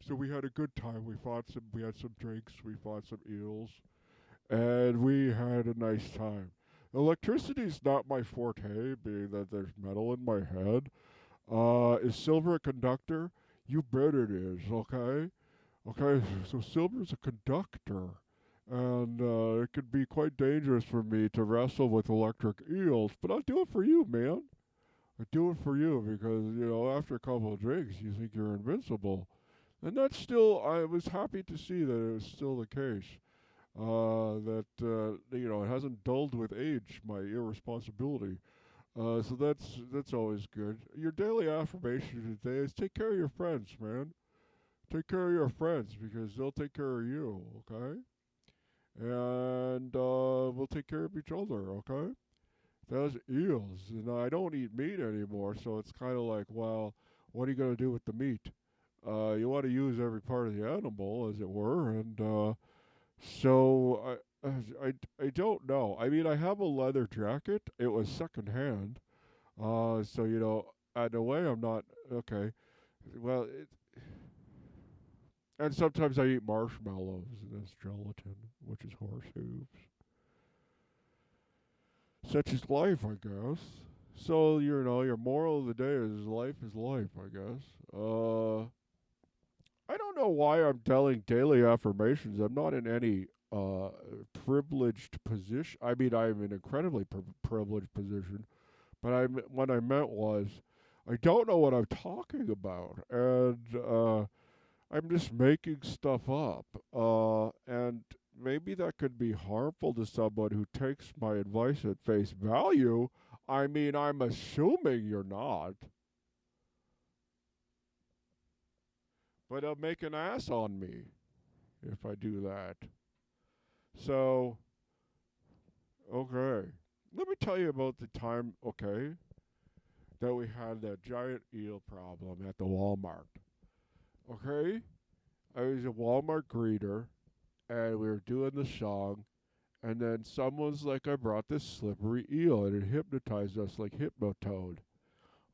So we had a good time. We had some drinks, we fought some eels, and we had a nice time. Electricity's not my forte, being that there's metal in my head. Is silver a conductor? You bet it is, okay? Okay, so silver is a conductor. And it could be quite dangerous for me to wrestle with electric eels, but I'll do it for you, man. I do it for you because, after a couple of drinks, you think you're invincible. And that's still, I was happy to see that it was still the case. It hasn't dulled with age, my irresponsibility. So that's always good. Your daily affirmation today is take care of your friends, man. Take care of your friends because they'll take care of you, okay? And we'll take care of each other, okay? Those eels. And I don't eat meat anymore, so it's kind of like, well, what are you going to do with the meat? You want to use every part of the animal, as it were, and so I don't know. I mean, I have a leather jacket. It was secondhand. So in a way, I'm not okay. Well, and sometimes I eat marshmallows, and that's gelatin, which is horse hooves. Such is life, I guess. So your moral of the day is life, I guess. I don't know why I'm telling daily affirmations. I'm not in any privileged position. I mean, I'm in an incredibly privileged position. But what I meant was, I don't know what I'm talking about, and I'm just making stuff up. And maybe that could be harmful to someone who takes my advice at face value. I mean, I'm assuming you're not, but it'll make an ass on me if I do that. So, okay. Let me tell you about the time, okay, that we had that giant eel problem at the Walmart. Okay? I was a Walmart greeter, and we were doing the song, and then someone's like, I brought this slippery eel, and it hypnotized us like Hypnotoad.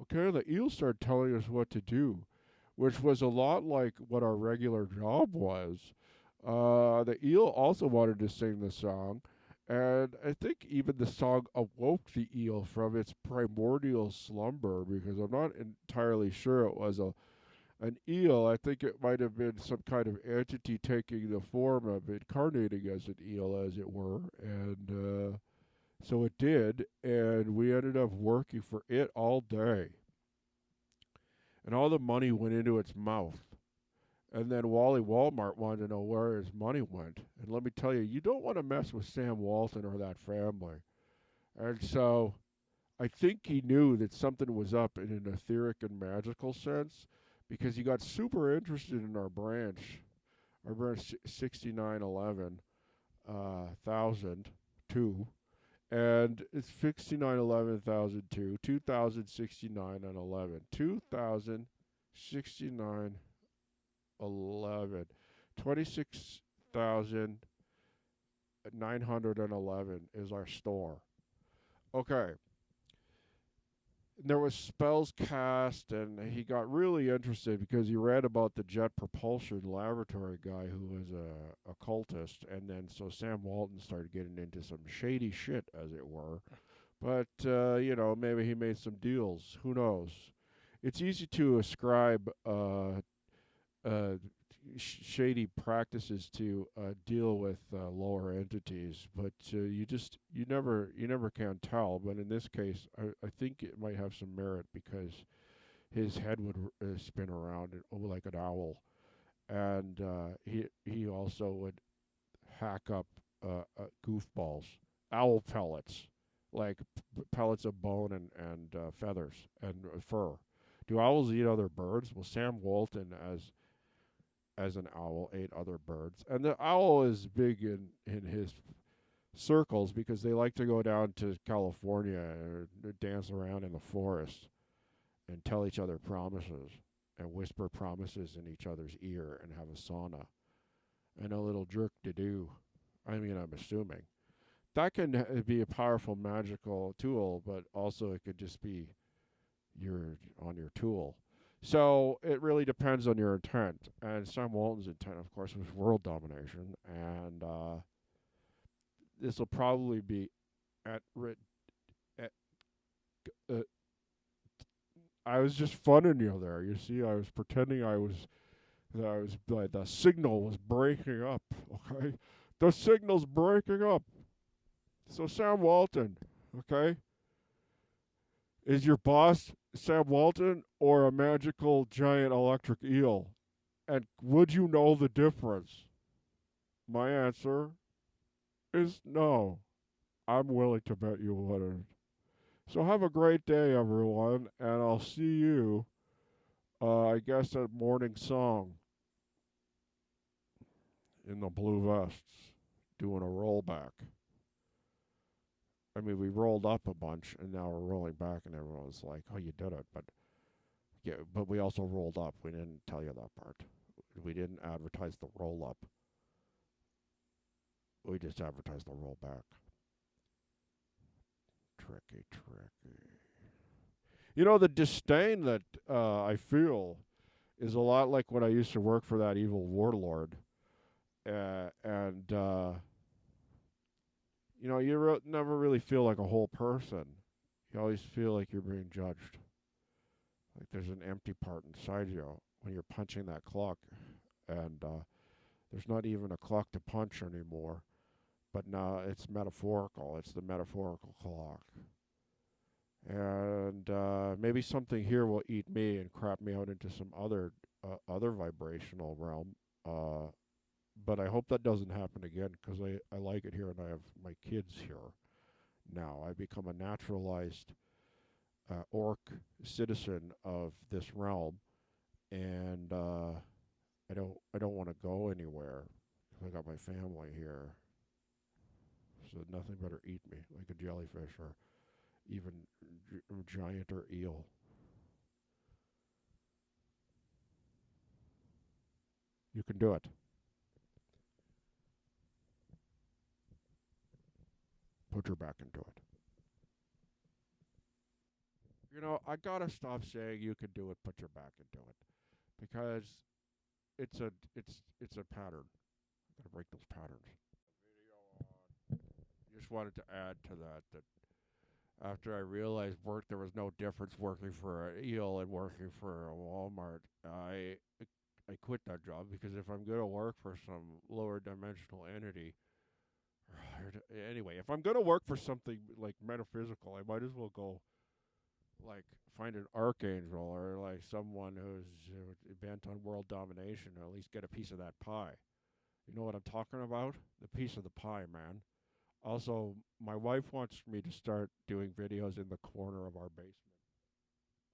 Okay, the eel started telling us what to do, which was a lot like what our regular job was. The eel also wanted to sing the song, and I think even the song awoke the eel from its primordial slumber because I'm not entirely sure it was an eel. I think it might have been some kind of entity taking the form of incarnating as an eel, as it were, and so it did, and we ended up working for it all day, and all the money went into its mouth. And then Wally Walmart wanted to know where his money went. And let me tell you, you don't want to mess with Sam Walton or that family. And so I think he knew that something was up in an etheric and magical sense because he got super interested in our branch 6911 thousand two, and it's 6911,002, 2069 and 11, 2069 11, 26,911 is our store. Okay, there was spells cast, and he got really interested because he read about the jet propulsion laboratory guy who was a occultist, and then so Sam Walton started getting into some shady shit, as it were. But maybe he made some deals. Who knows? It's easy to ascribe uh, shady practices to deal with lower entities, but you never can tell. But in this case, I think it might have some merit because his head would spin around like an owl, and he also would hack up goofballs, owl pellets, like pellets of bone and feathers and fur. Do owls eat other birds? Well, Sam Walton, as an owl, ate other birds. And the owl is big in his circles because they like to go down to California and dance around in the forest and tell each other promises and whisper promises in each other's ear and have a sauna and a little jerk to do. I mean, I'm assuming. That can be a powerful magical tool, but also it could just be your on your tool. So it really depends on your intent. And Sam Walton's intent, of course, was world domination. And this will probably be at, at I was just funning you there. You see, I was pretending that I was like the signal was breaking up. Okay, the signal's breaking up. So Sam Walton, okay, is your boss Sam Walton or a magical giant electric eel? And would you know the difference? My answer is no. I'm willing to bet you wouldn't. So have a great day, everyone, and I'll see you, I guess, at morning song in the blue vests doing a rollback. I mean, we rolled up a bunch, and now we're rolling back, and everyone's like, "Oh, you did it!" But yeah, but we also rolled up. We didn't tell you that part. We didn't advertise the roll up. We just advertised the rollback. Tricky, tricky. You know, the disdain that I feel is a lot like when I used to work for that evil warlord. And you know, never really feel like a whole person. You always feel like you're being judged. Like there's an empty part inside you when you're punching that clock. And there's not even a clock to punch anymore. But now it's metaphorical. It's the metaphorical clock. And maybe something here will eat me and crap me out into some other vibrational realm. But I hope that doesn't happen again because I like it here and I have my kids here now. I become a naturalized orc citizen of this realm, and I don't want to go anywhere. I got my family here, so nothing better eat me like a jellyfish or even giant or eel. You can do it. Put your back into it. You know, I gotta stop saying you can do it. Put your back into it, because it's a pattern. Gotta break those patterns. Just wanted to add to that after I realized there was no difference working for an eel and working for a Walmart, I quit that job because if I'm gonna work for some lower dimensional entity, anyway, if I'm gonna work for something like metaphysical, I might as well go like find an archangel or like someone who's bent on world domination, or at least get a piece of that pie. You know what I'm talking about? The piece of the pie, man. Also, my wife wants me to start doing videos in the corner of our basement,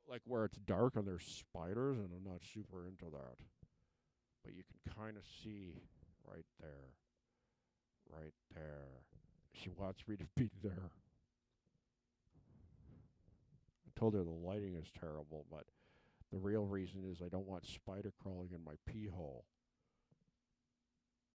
like where it's dark and there's spiders, and I'm not super into that. But you can kind of see right there, right there. She wants me to be there. I told her the lighting is terrible, but the real reason is I don't want spider crawling in my pee hole.